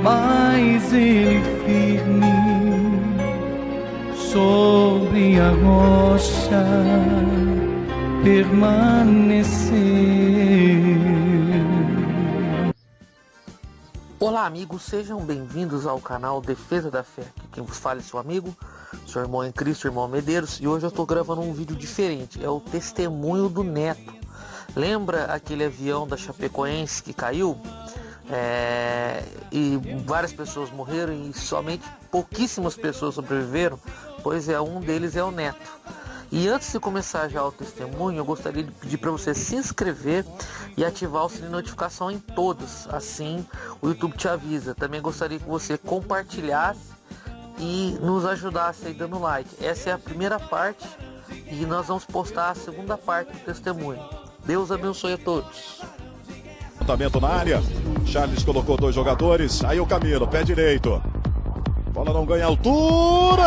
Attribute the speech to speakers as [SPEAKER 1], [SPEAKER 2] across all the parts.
[SPEAKER 1] mas ele firme sobre a rocha permaneceu.
[SPEAKER 2] Olá amigos, sejam bem-vindos ao canal Defesa da Fé. Aqui quem vos fala é seu amigo, seu irmão em Cristo, irmão Medeiros. E hoje eu estou gravando um vídeo diferente, é o testemunho do Neto. Lembra aquele avião da Chapecoense que caiu? E várias pessoas morreram e somente pouquíssimas pessoas sobreviveram? Pois é, um deles é o Neto. E antes de começar já o testemunho, eu gostaria de pedir para você se inscrever e ativar o sininho de notificação em todos, assim o YouTube te avisa. Também gostaria que você compartilhasse e nos ajudasse aí dando like. Essa é a primeira parte e nós vamos postar a segunda parte do testemunho. Deus abençoe a todos.
[SPEAKER 3] Levantamento na área, Charles colocou dois jogadores, aí o Camilo, pé direito. Bola não ganha altura!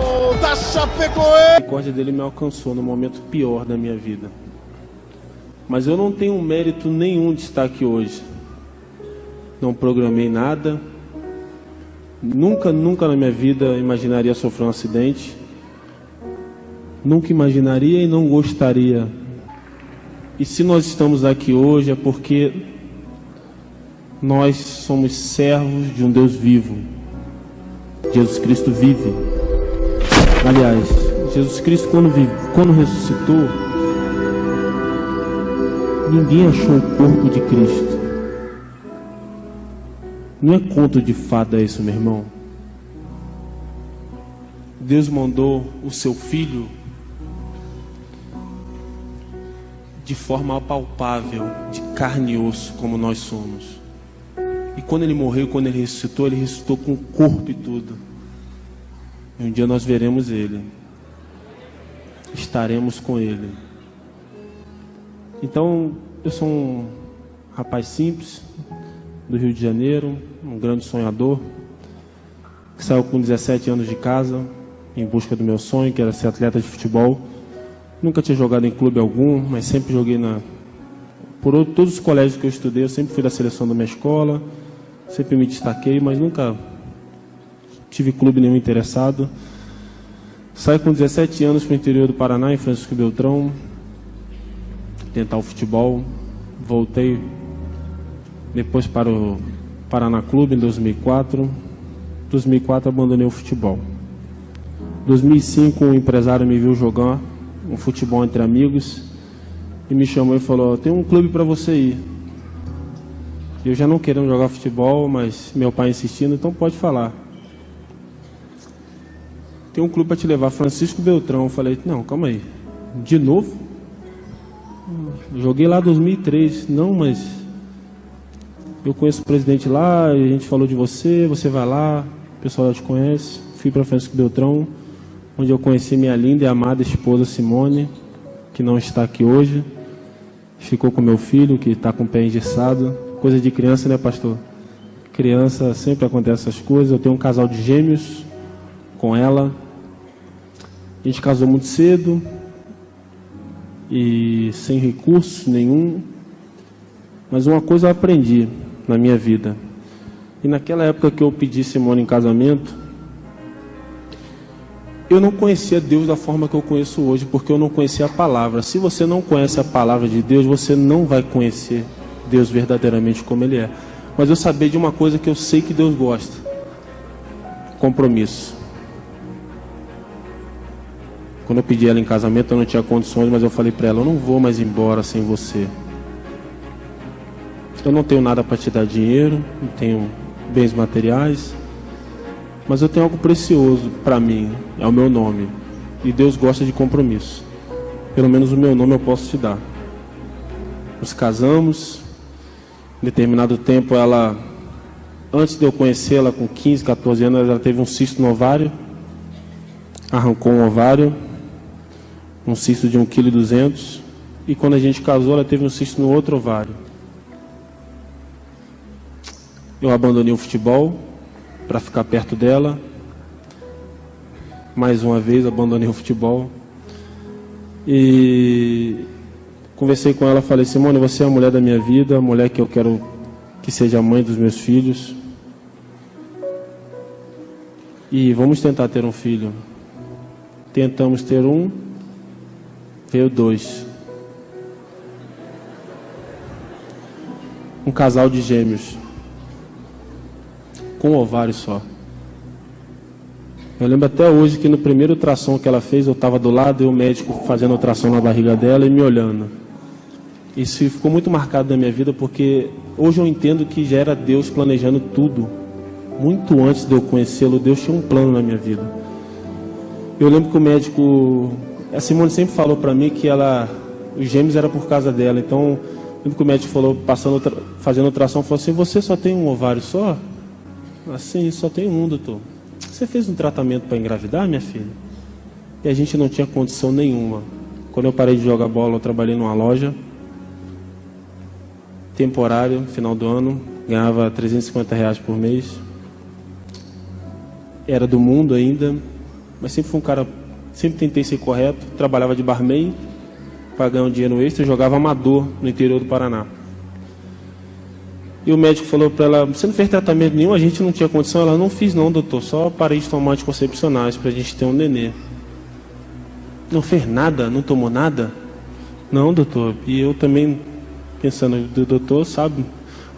[SPEAKER 3] Gol da Chapecoense!
[SPEAKER 4] A misericórdia dele me alcançou no momento pior da minha vida. Mas eu não tenho mérito nenhum de estar aqui hoje. Não programei nada. Nunca na minha vida imaginaria sofrer um acidente. Nunca imaginaria e não gostaria. E se nós estamos aqui hoje é porque nós somos servos de um Deus vivo. Jesus Cristo vive. Aliás, Jesus Cristo quando ressuscitou, ninguém achou o corpo de Cristo. Não é conto de fada isso, meu irmão. Deus mandou o seu Filho de forma apalpável, de carne e osso, como nós somos. E quando ele morreu, quando ele ressuscitou com o corpo e tudo. E um dia nós veremos ele. Estaremos com ele. Então, eu sou um rapaz simples, do Rio de Janeiro, um grande sonhador, que saiu com 17 anos de casa, em busca do meu sonho, que era ser atleta de futebol. Nunca tinha jogado em clube algum, mas sempre joguei por todos os colégios que eu estudei, eu sempre fui da seleção da minha escola, sempre me destaquei, mas nunca tive clube nenhum interessado. Saí com 17 anos para o interior do Paraná, em Francisco Beltrão, tentar o futebol. Voltei depois para o Paraná Clube em 2004. Em 2004 abandonei o futebol. Em 2005 um empresário me viu jogar um futebol entre amigos e me chamou e falou: tem um clube para você ir. Eu já não querendo jogar futebol, mas meu pai insistindo, então pode falar. Tem um clube para te levar, Francisco Beltrão. Eu falei: não, calma aí, de novo? Joguei lá em 2003. Não, mas eu conheço o presidente lá, a gente falou de você, você vai lá, o pessoal já te conhece. Fui para Francisco Beltrão, onde eu conheci minha linda e amada esposa Simone, que não está aqui hoje. Ficou com meu filho, que está com o pé engessado. Coisa de criança, né, pastor? Criança, sempre acontece essas coisas. Eu tenho um casal de gêmeos com ela. A gente casou muito cedo e sem recurso nenhum. Mas uma coisa eu aprendi na minha vida. E naquela época que eu pedi Simone em casamento, eu não conhecia Deus da forma que eu conheço hoje, porque eu não conhecia a palavra. Se você não conhece a palavra de Deus, você não vai conhecer Deus verdadeiramente como Ele é. Mas eu sabia de uma coisa que eu sei que Deus gosta: compromisso. Quando eu pedi ela em casamento, eu não tinha condições, mas eu falei para ela: eu não vou mais embora sem você. Eu não tenho nada para te dar dinheiro, não tenho bens materiais, mas eu tenho algo precioso para mim, é o meu nome. E Deus gosta de compromisso. Pelo menos o meu nome eu posso te dar. Nos casamos. Em determinado tempo, ela, antes de eu conhecê-la, com 15, 14 anos, ela teve um cisto no ovário. Arrancou um ovário, um cisto de 1,2 kg. E quando a gente casou, ela teve um cisto no outro ovário. Eu abandonei o futebol para ficar perto dela. Mais uma vez abandonei o futebol. E conversei com ela, falei: Simone, você é a mulher da minha vida, a mulher que eu quero que seja a mãe dos meus filhos. E vamos tentar ter um filho. Tentamos ter um, veio 2. Um casal de gêmeos, com ovário só. Eu lembro até hoje que no primeiro ultrassom que ela fez, eu estava do lado e o médico fazendo ultrassom na barriga dela e me olhando. Isso ficou muito marcado na minha vida, porque hoje eu entendo que já era Deus planejando tudo. Muito antes de eu conhecê-lo, Deus tinha um plano na minha vida. Eu lembro que o médico, a Simone sempre falou para mim que os gêmeos era por causa dela. Então, eu lembro que o médico falou, fazendo ultrassom, falou assim: você só tem um ovário só? Assim, só tem um, doutor. Você fez um tratamento para engravidar, minha filha? E a gente não tinha condição nenhuma. Quando eu parei de jogar bola, eu trabalhei numa loja temporário, final do ano, ganhava R$350 por mês. Era do mundo ainda, mas sempre fui um cara, sempre tentei ser correto. Trabalhava de barman para ganhar um dinheiro extra, jogava amador no interior do Paraná. E o médico falou para ela: você não fez tratamento nenhum? A gente não tinha condição. Ela: não fiz não, doutor, só parei de tomar anticoncepcionais para a gente ter um nenê. Não fez nada? Não tomou nada? Não, doutor. E eu também pensando: o doutor sabe,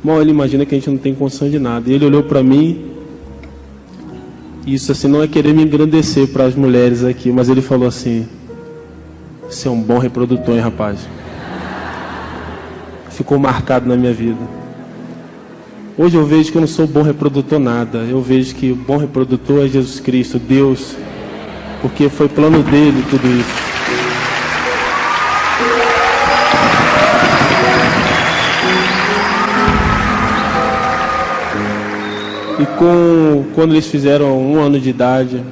[SPEAKER 4] mal ele imagina que a gente não tem condição de nada. E ele olhou para mim, isso assim não é querer me engrandecer para as mulheres aqui, mas ele falou assim: você é um bom reprodutor, hein, rapaz? Ficou marcado na minha vida. Hoje eu vejo que eu não sou bom reprodutor nada. Eu vejo que o bom reprodutor é Jesus Cristo, Deus, porque foi plano dele tudo isso. E quando eles fizeram 1 ano de idade,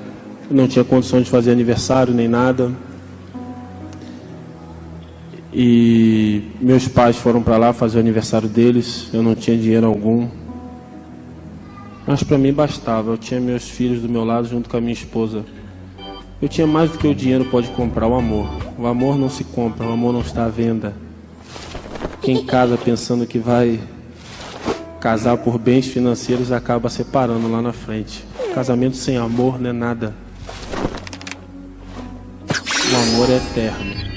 [SPEAKER 4] eu não tinha condição de fazer aniversário nem nada. E meus pais foram para lá fazer o aniversário deles. Eu não tinha dinheiro algum, mas para mim bastava. Eu tinha meus filhos do meu lado junto com a minha esposa. Eu tinha mais do que o dinheiro pode comprar: o amor. O amor não se compra, o amor não está à venda. Quem casa pensando que vai casar por bens financeiros acaba separando lá na frente. Casamento sem amor não é nada. O amor é eterno.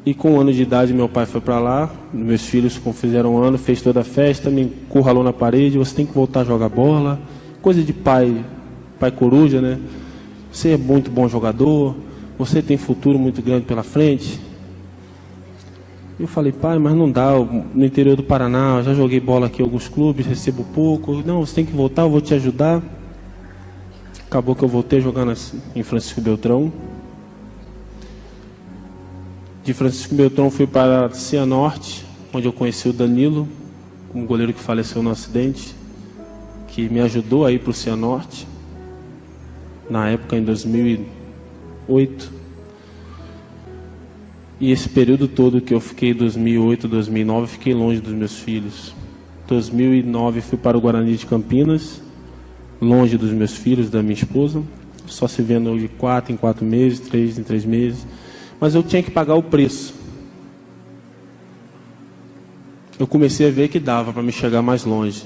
[SPEAKER 4] E com 1 ano de idade meu pai foi para lá, meus filhos fizeram 1 ano, fez toda a festa, me encurralou na parede: você tem que voltar a jogar bola. Coisa de pai coruja, né? Você é muito bom jogador, você tem futuro muito grande pela frente. Eu falei: pai, mas não dá, no interior do Paraná, eu já joguei bola aqui em alguns clubes, recebo pouco. Não, você tem que voltar, eu vou te ajudar. Acabou que eu voltei a jogar em Francisco Beltrão. De Francisco Beltrão fui para Cianorte, onde eu conheci o Danilo, um goleiro que faleceu no acidente, que me ajudou a ir para o Cianorte, na época em 2008. E esse período todo que eu fiquei, 2008, 2009, fiquei longe dos meus filhos. 2009 fui para o Guarani de Campinas, longe dos meus filhos, da minha esposa, só se vendo de 4 em 4 meses, 3 em 3 meses. Mas eu tinha que pagar o preço. Eu comecei a ver que dava para me chegar mais longe.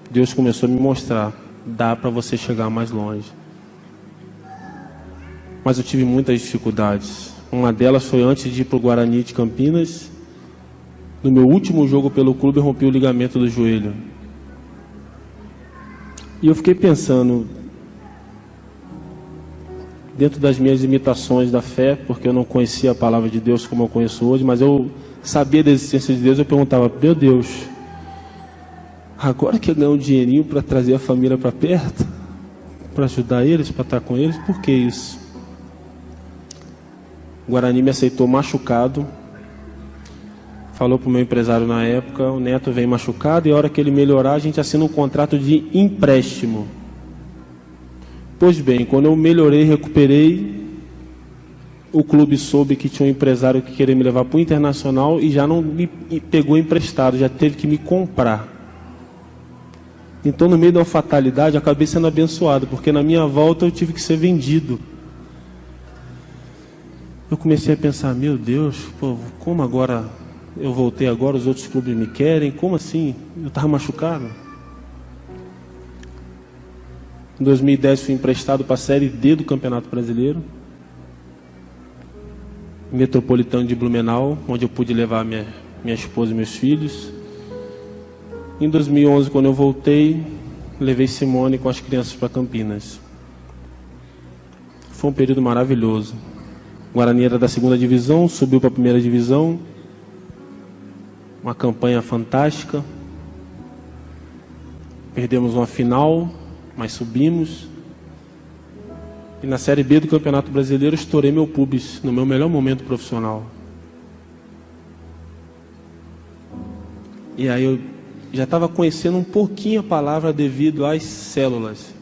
[SPEAKER 4] Deus começou a me mostrar: dá para você chegar mais longe. Mas eu tive muitas dificuldades. Uma delas foi antes de ir para o Guarani de Campinas. No meu último jogo pelo clube, eu rompi o ligamento do joelho. E eu fiquei pensando, dentro das minhas limitações da fé, porque eu não conhecia a palavra de Deus como eu conheço hoje, mas eu sabia da existência de Deus. Eu perguntava: meu Deus, agora que eu ganho um dinheirinho para trazer a família para perto, para ajudar eles, para estar com eles, por que isso? O Guarani me aceitou machucado, falou para o meu empresário na época: o Neto vem machucado e a hora que ele melhorar a gente assina um contrato de empréstimo. Pois bem, quando eu melhorei, recuperei, o clube soube que tinha um empresário que queria me levar para o Internacional e já não me pegou emprestado, já teve que me comprar. Então, no meio de uma fatalidade, acabei sendo abençoado, porque na minha volta eu tive que ser vendido. Eu comecei a pensar, meu Deus, pô, como agora eu voltei agora, os outros clubes me querem? Como assim? Eu estava machucado. Em 2010 fui emprestado para a Série D do Campeonato Brasileiro, Metropolitano de Blumenau, onde eu pude levar minha esposa e meus filhos. Em 2011, quando eu voltei, levei Simone com as crianças para Campinas. Foi um período maravilhoso. O Guarani era da 2ª divisão, subiu para a 1ª divisão. Uma campanha fantástica. Perdemos uma final, mas subimos. E na Série B do Campeonato Brasileiro, estourei meu pubis no meu melhor momento profissional. E aí eu já estava conhecendo um pouquinho a palavra devido às células.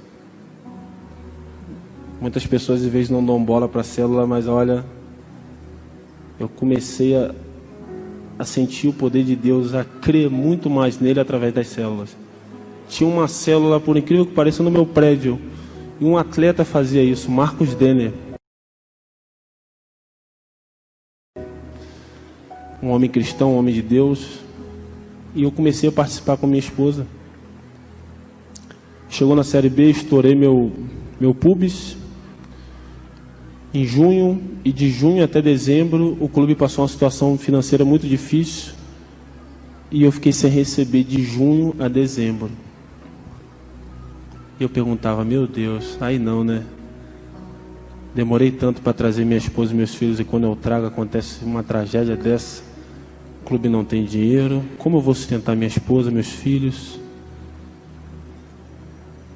[SPEAKER 4] Muitas pessoas às vezes não dão bola para a célula, mas olha, eu comecei a sentir o poder de Deus, a crer muito mais nele através das células. Tinha uma célula, por incrível que pareça, no meu prédio, e um atleta fazia isso, Marcos Denner. Um homem cristão, um homem de Deus. E eu comecei a participar com minha esposa. Chegou na Série B, estourei meu pubis. Em junho, e de junho até dezembro, o clube passou uma situação financeira muito difícil. E eu fiquei sem receber de junho a dezembro. E eu perguntava, meu Deus, aí não, né? Demorei tanto para trazer minha esposa e meus filhos, e quando eu trago acontece uma tragédia dessa. O clube não tem dinheiro. Como eu vou sustentar minha esposa, meus filhos?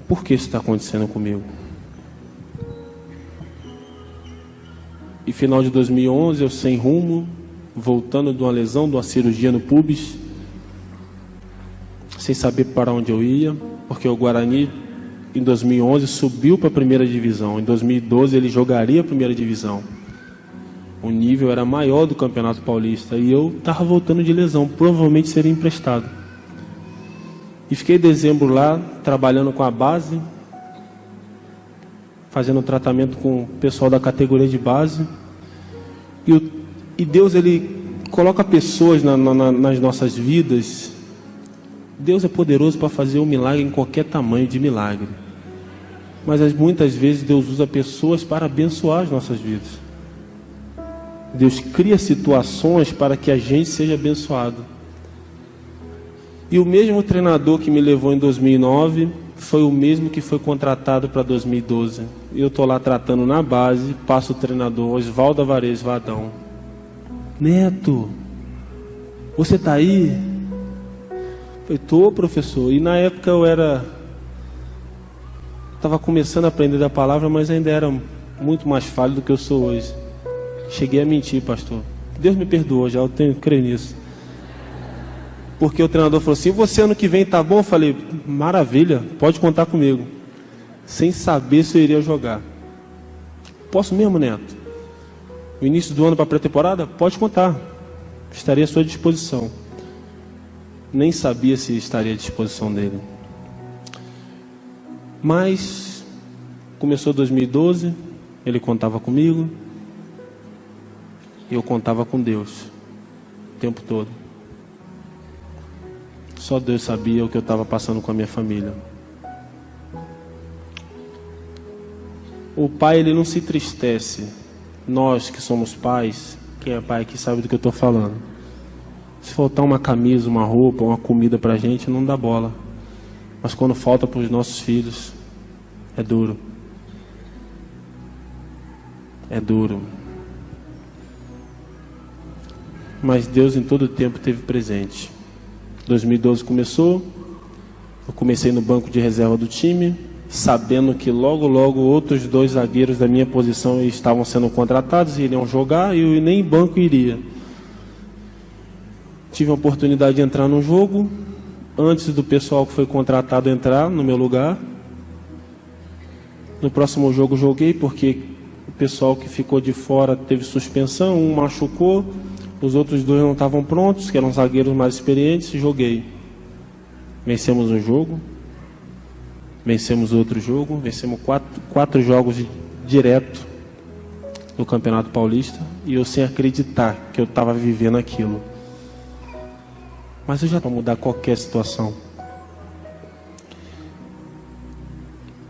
[SPEAKER 4] Por que isso está acontecendo comigo? E final de 2011, eu sem rumo, voltando de uma lesão, de uma cirurgia no pubis, sem saber para onde eu ia, porque o Guarani, em 2011, subiu para a 1ª divisão. Em 2012, ele jogaria a 1ª divisão. O nível era maior do Campeonato Paulista e eu estava voltando de lesão, provavelmente seria emprestado. E fiquei em dezembro lá, trabalhando com a base, fazendo tratamento com o pessoal da categoria de base. E Deus, Ele coloca pessoas nas nossas vidas. Deus é poderoso para fazer um milagre em qualquer tamanho de milagre. Mas muitas vezes Deus usa pessoas para abençoar as nossas vidas. Deus cria situações para que a gente seja abençoado. E o mesmo treinador que me levou em 2009 foi o mesmo que foi contratado para 2012. Eu estou lá tratando na base, passo o treinador Osvaldo Alvarez Vadão. Neto, você está aí? Eu falei, tô, professor. E na época eu estava começando a aprender da palavra, mas ainda era muito mais falho do que eu sou hoje. Cheguei a mentir, pastor. Deus me perdoou já, eu tenho que crer nisso. Porque o treinador falou assim, você ano que vem tá bom? Eu falei, maravilha, pode contar comigo. Sem saber se eu iria jogar. Posso mesmo, Neto? O início do ano para a pré-temporada? Pode contar. Estaria à sua disposição. Nem sabia se estaria à disposição dele. Mas começou 2012, ele contava comigo. E eu contava com Deus o tempo todo. Só Deus sabia o que eu estava passando com a minha família. O pai, ele não se entristece. Nós que somos pais, quem é pai aqui sabe do que eu estou falando. Se faltar uma camisa, uma roupa, uma comida para a gente, não dá bola. Mas quando falta para os nossos filhos, é duro. É duro. Mas Deus em todo o tempo esteve presente. 2012 começou, eu comecei no banco de reserva do time, sabendo que logo outros 2 zagueiros da minha posição estavam sendo contratados e iriam jogar, e eu nem banco iria. Tive a oportunidade de entrar no jogo, antes do pessoal que foi contratado entrar no meu lugar. No próximo jogo joguei, porque o pessoal que ficou de fora teve suspensão, um machucou. Os outros 2 não estavam prontos, que eram zagueiros mais experientes, e joguei. Vencemos o jogo, Vencemos outro jogo, vencemos quatro jogos direto no Campeonato Paulista, e eu sem acreditar que eu estava vivendo aquilo. Mas eu já para mudar qualquer situação.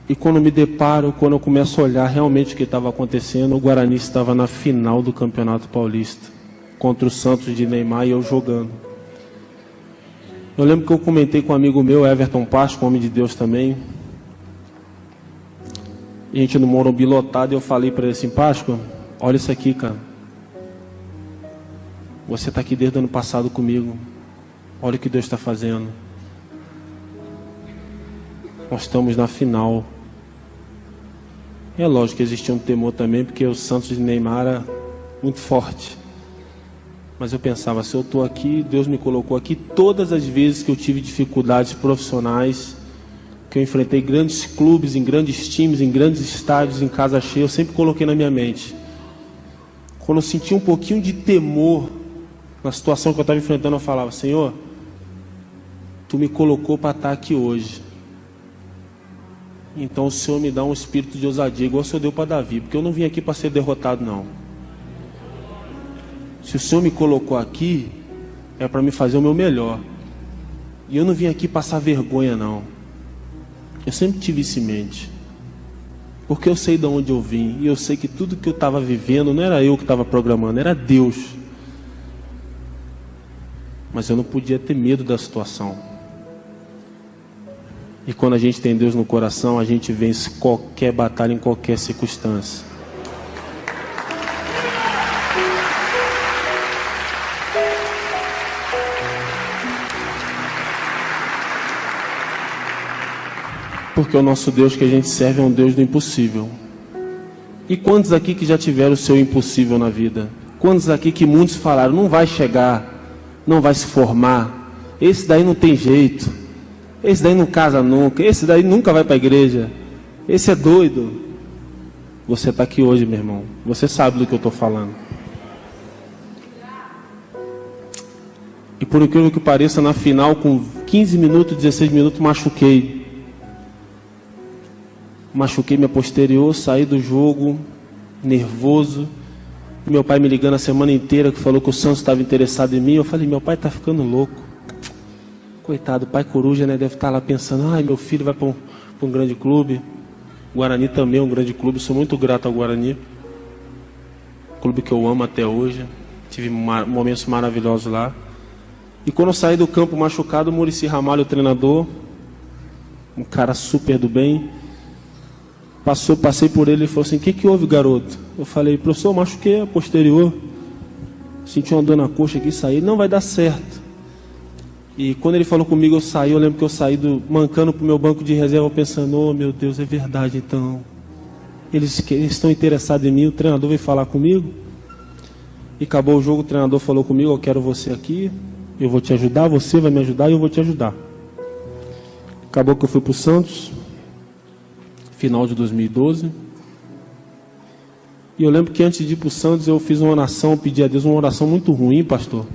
[SPEAKER 4] E quando me deparo, quando eu começo a olhar realmente o que estava acontecendo, o Guarani estava na final do Campeonato Paulista, contra o Santos de Neymar, e eu jogando. Eu lembro que eu comentei com um amigo meu, Everton Páscoa, homem de Deus também. E a gente no Morumbi lotado, e eu falei para ele assim: Páscoa, olha isso aqui, cara. Você está aqui desde o ano passado comigo. Olha o que Deus está fazendo. Nós estamos na final. É lógico que existia um temor também, porque o Santos de Neymar era muito forte. Mas eu pensava, se eu estou aqui, Deus me colocou aqui. Todas as vezes que eu tive dificuldades profissionais, que eu enfrentei grandes clubes, em grandes times, em grandes estádios, em casa cheia, eu sempre coloquei na minha mente. Quando eu senti um pouquinho de temor na situação que eu estava enfrentando, eu falava: Senhor, Tu me colocou para estar aqui hoje. Então o Senhor me dá um espírito de ousadia, igual o Senhor deu para Davi, porque eu não vim aqui para ser derrotado, não. Se o Senhor me colocou aqui, é para me fazer o meu melhor. E eu não vim aqui passar vergonha, não. Eu sempre tive isso em mente. Porque eu sei de onde eu vim. E eu sei que tudo que eu estava vivendo, não era eu que estava programando, era Deus. Mas eu não podia ter medo da situação. E quando a gente tem Deus no coração, a gente vence qualquer batalha em qualquer circunstância. Porque o nosso Deus que a gente serve é um Deus do impossível. E quantos aqui que já tiveram o seu impossível na vida? Quantos aqui que muitos falaram: não vai chegar, não vai se formar, esse daí não tem jeito, esse daí não casa nunca, esse daí nunca vai para a igreja, esse é doido. Você está aqui hoje, meu irmão. Você sabe do que eu estou falando. E por incrível que pareça, na final, com 15 minutos, 16 minutos, machuquei minha posterior, saí do jogo nervoso. Meu pai me ligando a semana inteira, que falou que o Santos estava interessado em mim. Eu falei: meu pai está ficando louco. Coitado, o pai coruja, né? Deve estar lá pensando: ai, meu filho vai para um grande clube. O Guarani também é um grande clube. Sou muito grato ao Guarani, clube que eu amo até hoje. Tive momentos maravilhosos lá. E quando eu saí do campo machucado, o Muricy Ramalho, o treinador, um cara super do bem, passei por ele e falou assim: o que houve, garoto? Eu falei: professor, eu machuquei a posterior, senti uma dor na coxa aqui, saí, não vai dar certo. E quando ele falou comigo, eu saí. Eu lembro que eu saí mancando pro meu banco de reserva, pensando: oh meu Deus, é verdade, então eles estão interessados em mim. O treinador veio falar comigo, e acabou o jogo. O treinador falou comigo: eu quero você aqui, eu vou te ajudar, você vai me ajudar e eu vou te ajudar. Acabou que eu fui pro Santos, final de 2012. E eu lembro que antes de ir para o Santos, eu fiz uma oração, pedi a Deus uma oração muito ruim, pastor.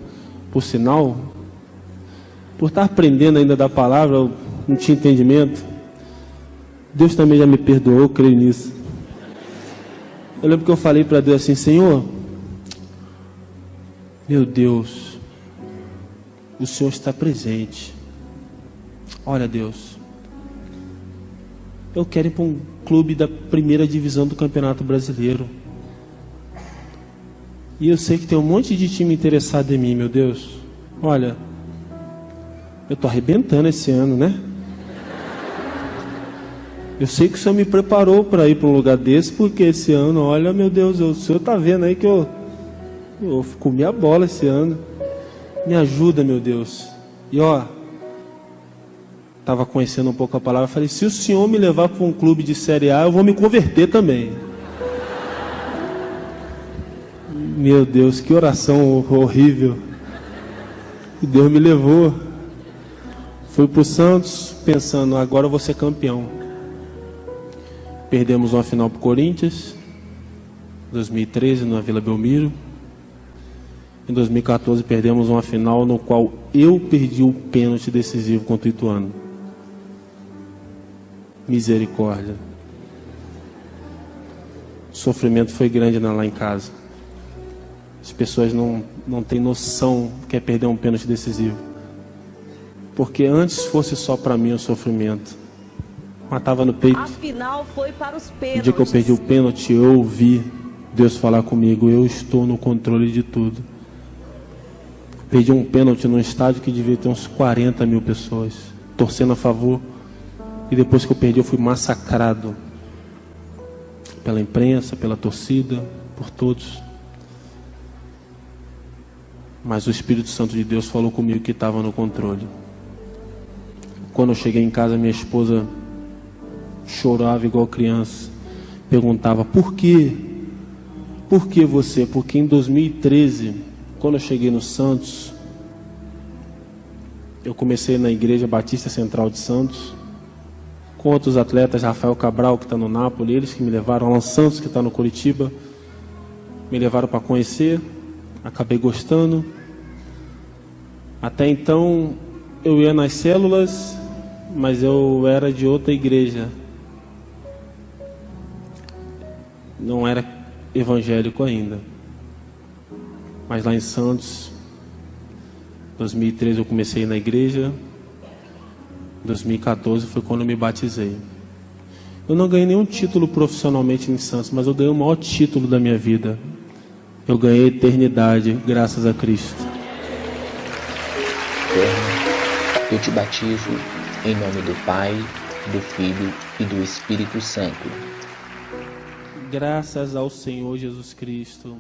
[SPEAKER 4] Por sinal, por estar aprendendo ainda da palavra, eu não tinha entendimento. Deus também já me perdoou, eu creio nisso. Eu lembro que eu falei para Deus assim: Senhor, meu Deus, o Senhor está presente. Olha, Deus, eu quero ir para um clube da primeira divisão do Campeonato Brasileiro. E eu sei que tem um monte de time interessado em mim, meu Deus. Olha, eu estou arrebentando esse ano, né? Eu sei que o Senhor me preparou para ir para um lugar desse, porque esse ano, olha, meu Deus, o Senhor está vendo aí que eu comi a bola esse ano. Me ajuda, meu Deus. E ó, estava conhecendo um pouco a palavra, falei: se o Senhor me levar para um clube de Série A, eu vou me converter também. Meu Deus, que oração horrível. E Deus me levou. Fui para o Santos pensando: agora eu vou ser campeão. Perdemos uma final para o Corinthians, 2013, na Vila Belmiro. Em 2014 perdemos uma final no qual eu perdi o pênalti decisivo contra o Ituano. misericórdia. O sofrimento foi grande lá em casa. As pessoas não têm noção do que é perder um pênalti decisivo. Porque antes fosse só para mim o sofrimento, matava no peito.
[SPEAKER 5] Afinal, foi para os pênaltis.
[SPEAKER 4] No dia que eu perdi o pênalti, eu ouvi Deus falar comigo: eu estou no controle de tudo. Perdi um pênalti num estádio que devia ter uns 40 mil pessoas torcendo a favor. E depois que eu perdi, eu fui massacrado pela imprensa, pela torcida, por todos. Mas o Espírito Santo de Deus falou comigo que estava no controle. Quando eu cheguei em casa, minha esposa chorava igual criança. Perguntava: por quê? Por que você? Porque em 2013, quando eu cheguei no Santos, eu comecei na Igreja Batista Central de Santos, com outros atletas, Rafael Cabral, que está no Napoli, eles que me levaram, Alan Santos, que está no Curitiba, me levaram para conhecer, acabei gostando. Até então, eu ia nas células, mas eu era de outra igreja. Não era evangélico ainda. Mas lá em Santos, 2013 eu comecei na igreja, 2014 foi quando eu me batizei. Eu não ganhei nenhum título profissionalmente em Santos, mas eu ganhei o maior título da minha vida. Eu ganhei eternidade, graças a Cristo.
[SPEAKER 6] Eu te batizo em nome do Pai, do Filho e do Espírito Santo.
[SPEAKER 4] Graças ao Senhor Jesus Cristo,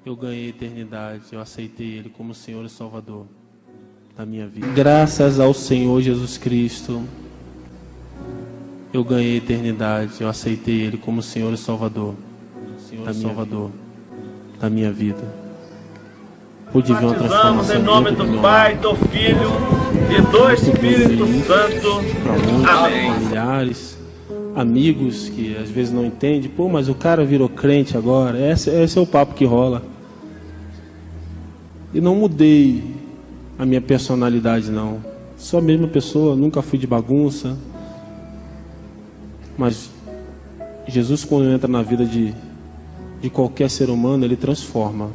[SPEAKER 4] eu ganhei eternidade. Eu aceitei Ele como Senhor e Salvador da minha vida. Graças ao Senhor Jesus Cristo, eu ganhei eternidade. Eu aceitei Ele como Senhor e Salvador da minha vida. Pude ver uma transformação
[SPEAKER 7] em nome do Pai, do Filho e do Espírito Santo. Amém.
[SPEAKER 4] Familiares, amigos que às vezes não entendem. Pô, mas o cara virou crente agora. Esse é o papo que rola. E não mudei a minha personalidade, não. Sou a mesma pessoa, nunca fui de bagunça. Mas Jesus, quando entra na vida de qualquer ser humano, Ele transforma.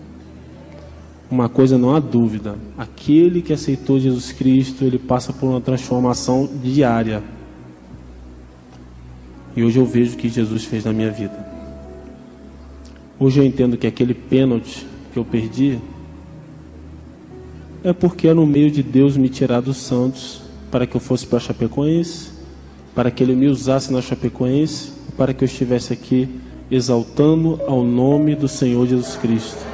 [SPEAKER 4] Uma coisa não há dúvida: aquele que aceitou Jesus Cristo, ele passa por uma transformação diária. E hoje eu vejo o que Jesus fez na minha vida. Hoje eu entendo que aquele pênalti que eu perdi é porque era no meio de Deus me tirar dos Santos para que eu fosse para a Chapecoense, para que Ele me usasse na Chapecoense, para que eu estivesse aqui exaltando ao nome do Senhor Jesus Cristo.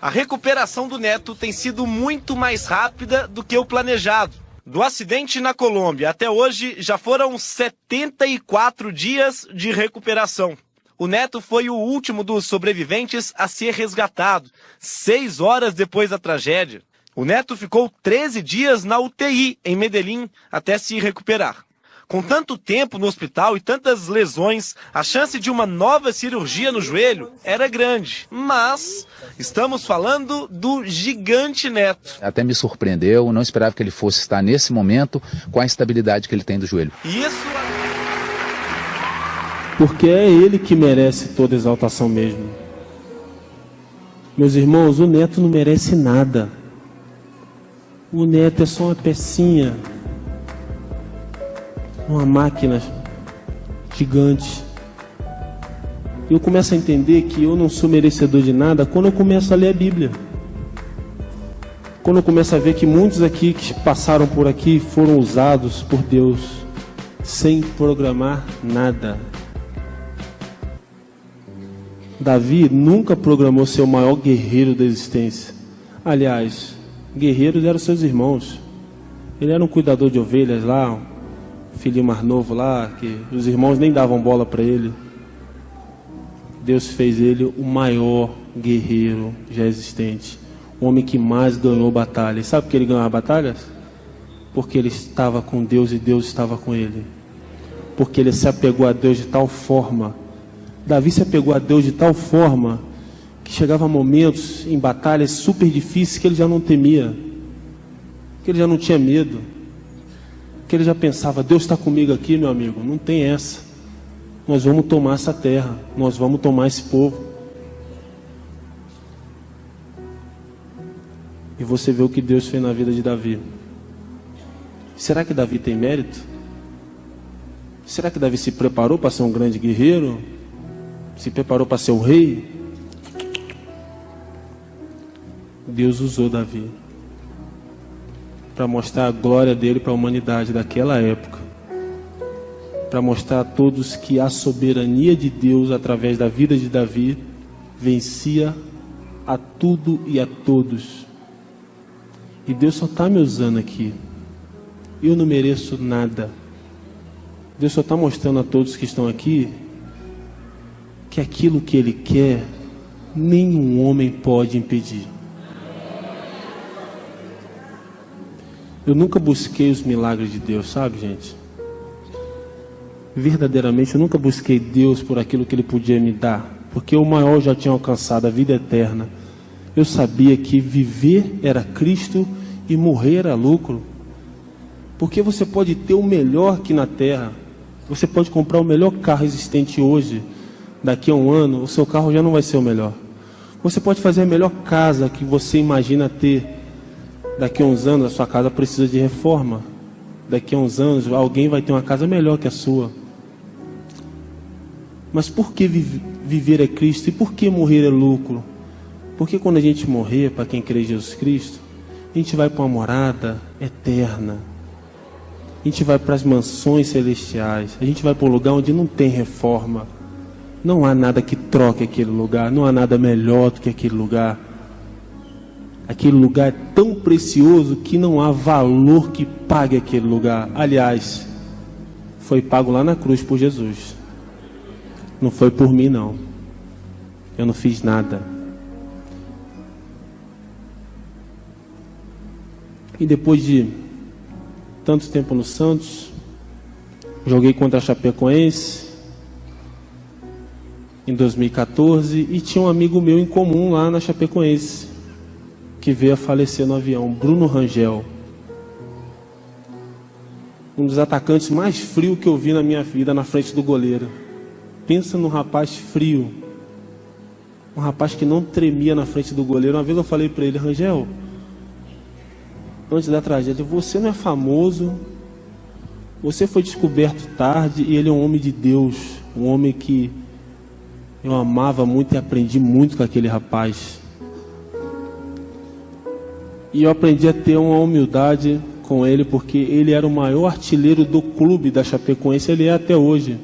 [SPEAKER 8] A recuperação do Neto tem sido muito mais rápida do que o planejado. Do acidente na Colômbia até hoje, já foram 74 dias de recuperação. O Neto foi o último dos sobreviventes a ser resgatado, 6 horas depois da tragédia. O Neto ficou 13 dias na UTI, em Medellín, até se recuperar. Com tanto tempo no hospital e tantas lesões, a chance de uma nova cirurgia no joelho era grande. Mas estamos falando do gigante Neto.
[SPEAKER 9] Até me surpreendeu, não esperava que ele fosse estar nesse momento com a estabilidade que ele tem do joelho.
[SPEAKER 8] Isso...
[SPEAKER 4] Porque é ele que merece toda exaltação mesmo. Meus irmãos, o Neto não merece nada. O Neto é só uma pecinha, uma máquina gigante. Eu começo a entender que eu não sou merecedor de nada quando eu começo a ler a Bíblia. Quando eu começo a ver que muitos aqui que passaram por aqui foram usados por Deus sem programar nada. Davi nunca programou ser o maior guerreiro da existência. Aliás, guerreiros eram seus irmãos. Ele era um cuidador de ovelhas lá, um filhinho mais novo lá, que os irmãos nem davam bola para ele. Deus fez ele o maior guerreiro já existente, o homem que mais ganhou batalhas. Sabe por que ele ganhou as batalhas? Porque ele estava com Deus e Deus estava com ele. Porque ele se apegou a Deus de tal forma. Davi se apegou a Deus de tal forma que chegava a momentos em batalhas super difíceis que ele já não temia, que ele já não tinha medo, que ele já pensava, Deus está comigo aqui, meu amigo, não tem essa. Nós vamos tomar essa terra, nós vamos tomar esse povo. E você vê o que Deus fez na vida de Davi. Será que Davi tem mérito? Será que Davi se preparou para ser um grande guerreiro? Se preparou para ser o rei? Deus usou Davi para mostrar a glória dele para a humanidade daquela época, para mostrar a todos que a soberania de Deus através da vida de Davi vencia a tudo e a todos. E Deus só está me usando aqui. Eu não mereço nada. Deus só está mostrando a todos que estão aqui que aquilo que Ele quer, nenhum homem pode impedir. Eu nunca busquei os milagres de Deus, sabe, gente? Verdadeiramente, eu nunca busquei Deus por aquilo que Ele podia me dar, porque o maior eu já tinha alcançado, a vida eterna. Eu sabia que viver era Cristo e morrer era lucro. Porque você pode ter o melhor aqui na terra, você pode comprar o melhor carro existente hoje, daqui a um ano, o seu carro já não vai ser o melhor. Você pode fazer a melhor casa que você imagina ter, daqui a uns anos a sua casa precisa de reforma. Daqui a uns anos alguém vai ter uma casa melhor que a sua. Mas por que viver é Cristo e por que morrer é lucro? Porque quando a gente morrer, para quem crê em Jesus Cristo, a gente vai para uma morada eterna. A gente vai para as mansões celestiais. A gente vai para um lugar onde não tem reforma. Não há nada que troque aquele lugar. Não há nada melhor do que aquele lugar. Aquele lugar é tão precioso que não há valor que pague aquele lugar. Aliás, foi pago lá na cruz por Jesus. Não foi por mim, não. Eu não fiz nada. E depois de tanto tempo no Santos, joguei contra a Chapecoense em 2014 e tinha um amigo meu em comum lá na Chapecoense que veio a falecer no avião, Bruno Rangel. Um dos atacantes mais frios que eu vi na minha vida na frente do goleiro. Pensa num rapaz frio. Um rapaz que não tremia na frente do goleiro. Uma vez eu falei para ele, Rangel, antes da tragédia, você não é famoso, você foi descoberto tarde e ele é um homem de Deus, um homem que eu amava muito e aprendi muito com aquele rapaz. E eu aprendi a ter uma humildade com ele, porque ele era o maior artilheiro do clube da Chapecoense, ele é até hoje.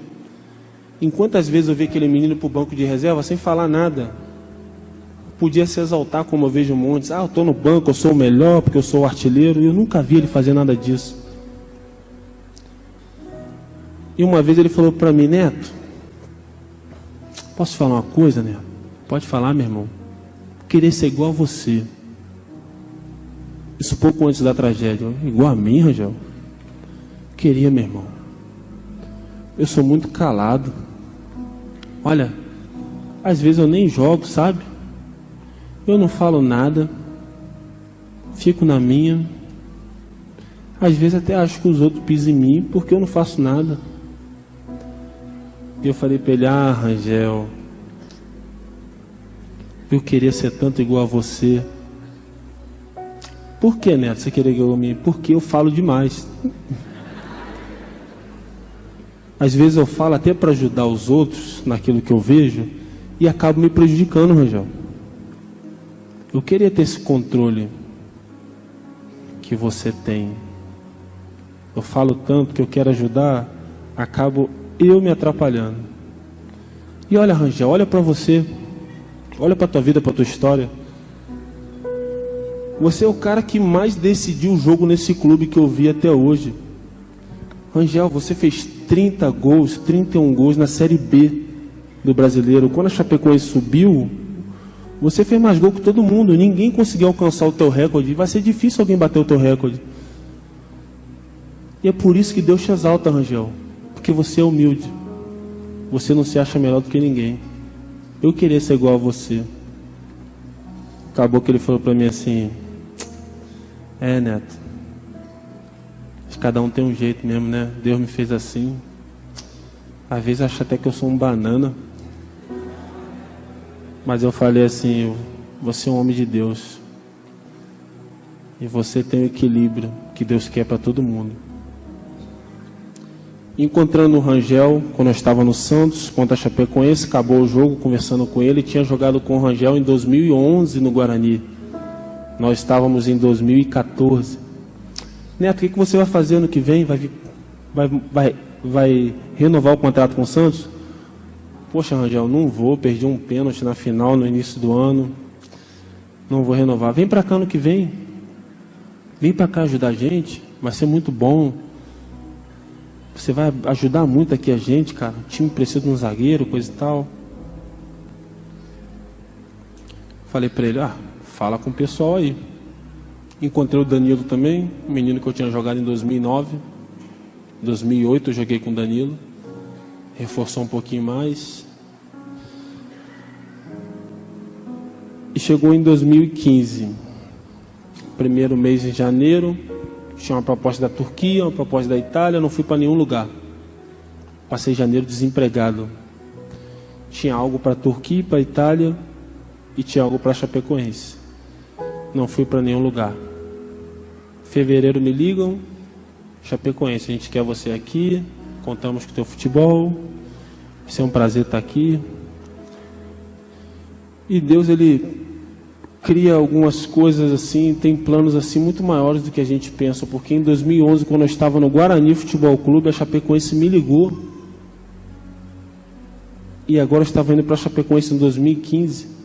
[SPEAKER 4] Em quantas vezes eu vi aquele menino para o banco de reserva sem falar nada? Podia se exaltar como eu vejo montes. Eu estou no banco, eu sou o melhor porque eu sou o artilheiro. E eu nunca vi ele fazer nada disso. E uma vez ele falou para mim, Neto, posso falar uma coisa, Neto? Pode falar, meu irmão. Querer ser igual a você. Isso pouco antes da tragédia. Igual a mim, Rangel? Queria, meu irmão. Eu sou muito calado. Olha, às vezes eu nem jogo, sabe? Eu não falo nada. Fico na minha. Às vezes até acho que os outros pisam em mim porque eu não faço nada. E eu falei para ele, Rangel, eu queria ser tanto igual a você. Por que, Neto, você queria igual a mim? Porque eu falo demais. Às vezes eu falo até para ajudar os outros naquilo que eu vejo e acabo me prejudicando, Rangel. Eu queria ter esse controle que você tem. Eu falo tanto que eu quero ajudar, acabo eu me atrapalhando. E olha, Rangel, olha para você, olha para tua vida, para tua história. Você é o cara que mais decidiu o jogo nesse clube que eu vi até hoje. Rangel, você fez 30 gols, 31 gols na Série B do Brasileiro. Quando a Chapecoense subiu, você fez mais gol que todo mundo. Ninguém conseguiu alcançar o teu recorde. Vai ser difícil alguém bater o teu recorde. E é por isso que Deus te exalta, Rangel. Porque você é humilde. Você não se acha melhor do que ninguém. Eu queria ser igual a você. Acabou que ele falou para mim assim: Neto, cada um tem um jeito mesmo, né? Deus me fez assim. Às vezes acha até que eu sou um banana. Mas eu falei assim: você é um homem de Deus. E você tem o equilíbrio que Deus quer para todo mundo. Encontrando o Rangel, quando eu estava no Santos, contra a Chapecoense, acabou o jogo, conversando com ele. Tinha jogado com o Rangel em 2011 no Guarani. Nós estávamos em 2014. Neto, o que você vai fazer ano que vem? Vai renovar o contrato com o Santos? Poxa, Rangel, não vou. Perdi um pênalti na final no início do ano. Não vou renovar. Vem para cá ano que vem. Vem para cá ajudar a gente. Vai ser muito bom. Você vai ajudar muito aqui a gente, cara. O time precisa de um zagueiro, coisa e tal. Falei para ele: fala com o pessoal aí. Encontrei o Danilo também, um menino que eu tinha jogado em 2009. 2008 eu joguei com o Danilo. Reforçou um pouquinho mais. E chegou em 2015. Primeiro mês em janeiro. Tinha uma proposta da Turquia, uma proposta da Itália. Não fui para nenhum lugar. Passei janeiro desempregado. Tinha algo para a Turquia, para a Itália. E tinha algo para a Chapecoense. Não fui para nenhum lugar. Fevereiro me ligam: Chapecoense, a gente quer você aqui. Contamos com o teu futebol. Vai ser um prazer estar aqui. E Deus, ele cria algumas coisas assim, tem planos assim muito maiores do que a gente pensa. Porque em 2011, quando eu estava no Guarani Futebol Clube, a Chapecoense me ligou. E agora eu estava indo para a Chapecoense em 2015.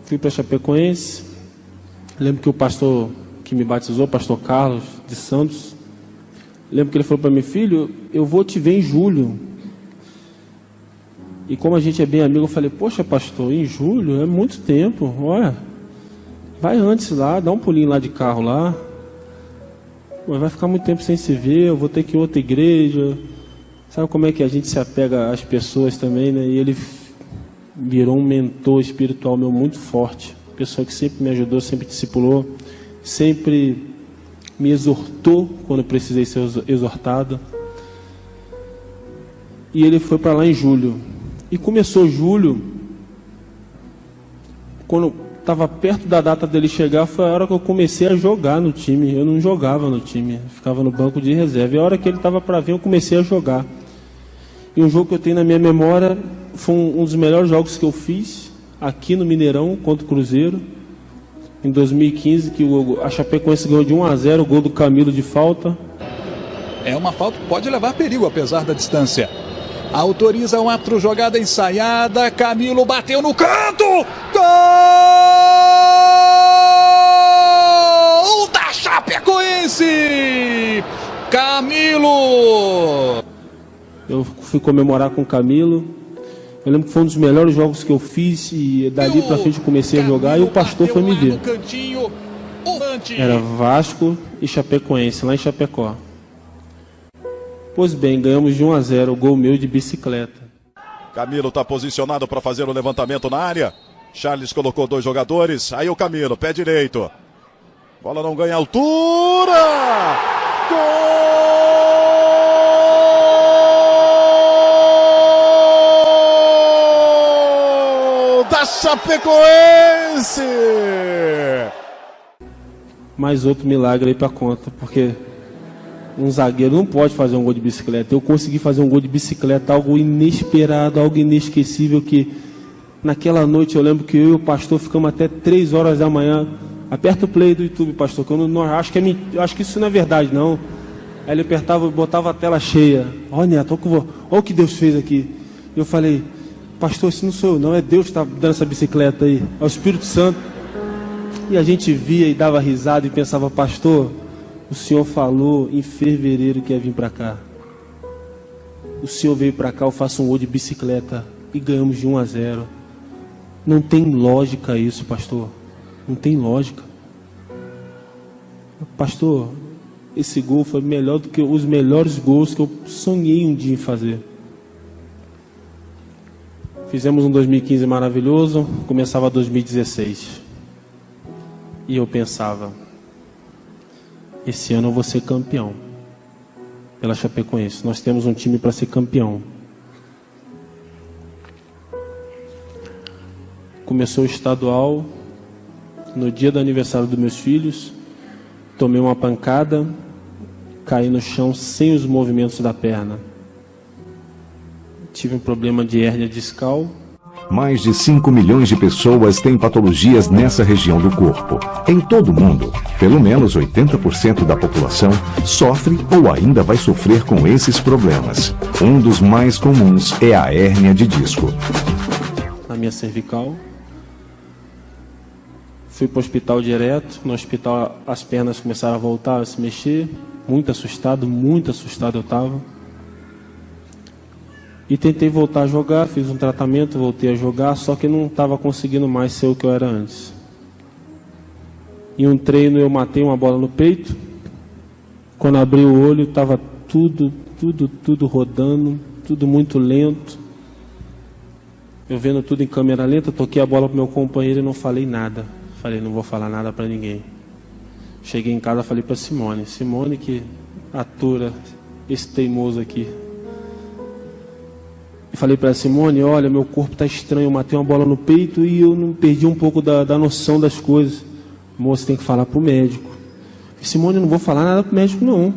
[SPEAKER 4] Fui para a Chapecoense. Lembro que o pastor que me batizou, o pastor Carlos de Santos, lembro que ele falou para mim: filho, eu vou te ver em julho. E como a gente é bem amigo, eu falei: poxa, pastor, em julho é muito tempo. Olha, vai antes lá, dá um pulinho lá de carro lá. Vai ficar muito tempo sem se ver, eu vou ter que ir a outra igreja. Sabe como é que a gente se apega às pessoas também, né? E ele virou um mentor espiritual meu muito forte. Pessoa que sempre me ajudou, sempre discipulou, sempre me exortou quando eu precisei ser exortado. E ele foi para lá em julho. E começou julho, quando estava perto da data dele chegar, foi a hora que eu comecei a jogar no time. Eu não jogava no time, ficava no banco de reserva. E a hora que ele estava para vir, eu comecei a jogar. E um jogo que eu tenho na minha memória foi um dos melhores jogos que eu fiz aqui no Mineirão contra o Cruzeiro, em 2015, que a Chapecoense ganhou de 1-0, o gol do Camilo de falta.
[SPEAKER 10] É uma falta que pode levar perigo, apesar da distância. Autoriza o árbitro, jogada ensaiada. Camilo bateu no canto. Gol da Chapecoense! Camilo!
[SPEAKER 4] Eu fui comemorar com o Camilo. Eu lembro que foi um dos melhores jogos que eu fiz. E dali pra frente eu comecei a jogar. E o pastor foi me ver. Era Vasco e Chapecoense, lá em Chapecó. Pois bem, ganhamos de 1-0, o gol meu de bicicleta.
[SPEAKER 3] Camilo está posicionado para fazer o levantamento na área. Charles colocou 2 jogadores. Aí o Camilo, pé direito. Bola não ganha altura. Gol da Chapecoense!
[SPEAKER 4] Mais outro milagre aí para conta, porque um zagueiro não pode fazer um gol de bicicleta. Eu consegui fazer um gol de bicicleta, algo inesperado, algo inesquecível, que naquela noite eu lembro que eu e o pastor ficamos até 3 horas da manhã. Aperta o play do YouTube, pastor, que eu não acho que acho que isso não é verdade, não. Aí ele apertava, botava a tela cheia. Olha, Neto, olha o que Deus fez aqui. Eu falei: pastor, isso não sou eu, não, é Deus que está dando essa bicicleta aí, é o Espírito Santo. E a gente via e dava risada e pensava: pastor, o senhor falou em fevereiro que ia vir para cá. O senhor veio para cá, eu faço um gol de bicicleta e ganhamos de 1-0. Não tem lógica isso, pastor. Não tem lógica. Pastor, esse gol foi melhor do que os melhores gols que eu sonhei um dia em fazer. Fizemos um 2015 maravilhoso, começava 2016. E eu pensava, esse ano eu vou ser campeão pela Chapecoense. Nós temos um time para ser campeão. Começou o estadual, no dia do aniversário dos meus filhos, tomei uma pancada, caí no chão sem os movimentos da perna. Tive um problema de hérnia discal.
[SPEAKER 11] Mais de 5 milhões de pessoas têm patologias nessa região do corpo. Em todo o mundo, pelo menos 80% da população sofre ou ainda vai sofrer com esses problemas. Um dos mais comuns é a hérnia de disco.
[SPEAKER 4] Na minha cervical. Fui para o hospital direto. No hospital as pernas começaram a voltar a se mexer. Muito assustado eu estava. E tentei voltar a jogar, fiz um tratamento, voltei a jogar, só que não estava conseguindo mais ser o que eu era antes. Em um treino eu matei uma bola no peito. Quando abri o olho estava tudo rodando, tudo muito lento. Eu vendo tudo em câmera lenta, toquei a bola para o meu companheiro e não falei nada. Falei, não vou falar nada para ninguém. Cheguei em casa e falei para Simone que atura esse teimoso aqui. Falei para Simone, olha, meu corpo está estranho, eu matei uma bola no peito e eu não perdi um pouco da noção das coisas. Moça, tem que falar para o médico. Simone, eu não vou falar nada para o médico, não.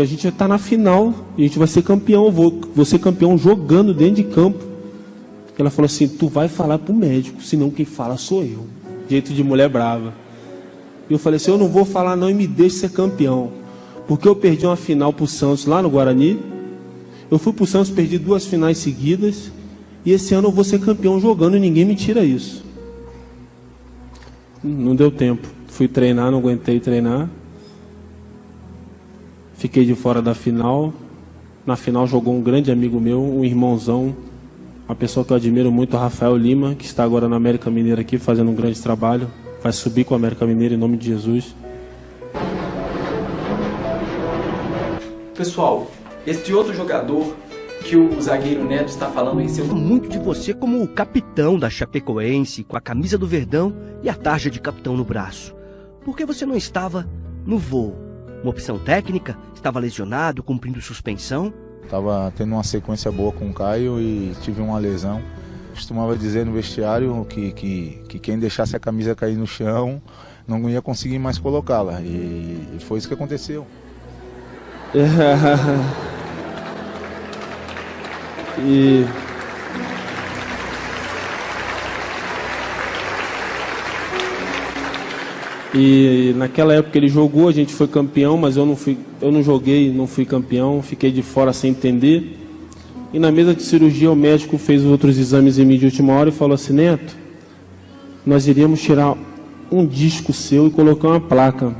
[SPEAKER 4] A gente já está na final, a gente vai ser campeão, vou ser campeão jogando dentro de campo. Ela falou assim, tu vai falar para o médico, senão quem fala sou eu. Jeito de mulher brava. E eu falei assim, eu não vou falar não e me deixe ser campeão. Porque eu perdi uma final para o Santos lá no Guarani. Eu fui para o Santos, perdi 2 finais seguidas. E esse ano eu vou ser campeão jogando e ninguém me tira isso. Não deu tempo. Fui treinar, não aguentei treinar. Fiquei de fora da final. Na final jogou um grande amigo meu, um irmãozão. Uma pessoa que eu admiro muito, Rafael Lima, que está agora na América Mineira aqui, fazendo um grande trabalho. Vai subir com a América Mineira em nome de Jesus.
[SPEAKER 12] Pessoal, este outro jogador que o zagueiro Neto está falando em seu...
[SPEAKER 13] Muito de você como o capitão da Chapecoense, com a camisa do Verdão e a tarja de capitão no braço. Por que você não estava no voo? Uma opção técnica? Estava lesionado, cumprindo suspensão?
[SPEAKER 14] Estava tendo uma sequência boa com o Caio e tive uma lesão. Costumava dizer no vestiário que quem deixasse a camisa cair no chão não ia conseguir mais colocá-la. E foi isso que aconteceu.
[SPEAKER 4] E naquela época ele jogou, a gente foi campeão, mas eu não joguei, não fui campeão, fiquei de fora sem entender. E na mesa de cirurgia o médico fez outros exames em mim de última hora e falou assim, Neto, nós iríamos tirar um disco seu e colocar uma placa.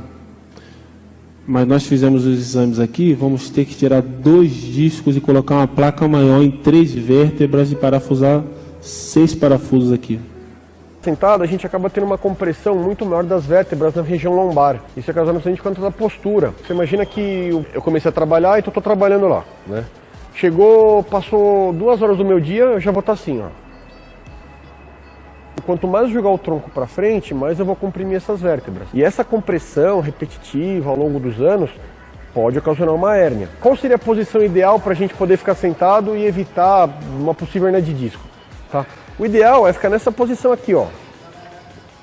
[SPEAKER 4] Mas nós fizemos os exames aqui, vamos ter que tirar 2 discos e colocar uma placa maior em 3 vértebras e parafusar 6 parafusos aqui.
[SPEAKER 15] Sentado, a gente acaba tendo uma compressão muito maior das vértebras na região lombar. Isso é causado por conta da postura. Você imagina que eu comecei a trabalhar, então estou trabalhando lá, né? Passou 2 horas do meu dia, eu já vou estar assim, ó. Quanto mais eu jogar o tronco para frente, mais eu vou comprimir essas vértebras. E essa compressão repetitiva ao longo dos anos pode ocasionar uma hérnia. Qual seria a posição ideal para a gente poder ficar sentado e evitar uma possível hérnia de disco? Tá? O ideal é ficar nessa posição aqui, ó,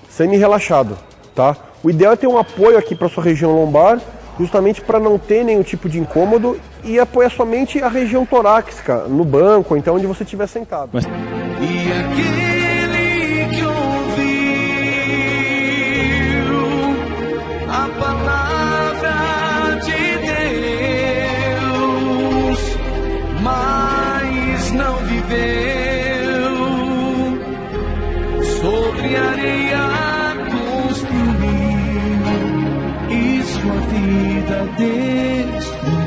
[SPEAKER 15] semi-relaxado. Tá? O ideal é ter um apoio aqui para sua região lombar, justamente para não ter nenhum tipo de incômodo e apoiar somente a região torácica, no banco, ou então onde você estiver sentado.
[SPEAKER 1] E aquele que ouviu a palavra de Deus, mas não viveu, sobre areia construiu e sua vida destruiu.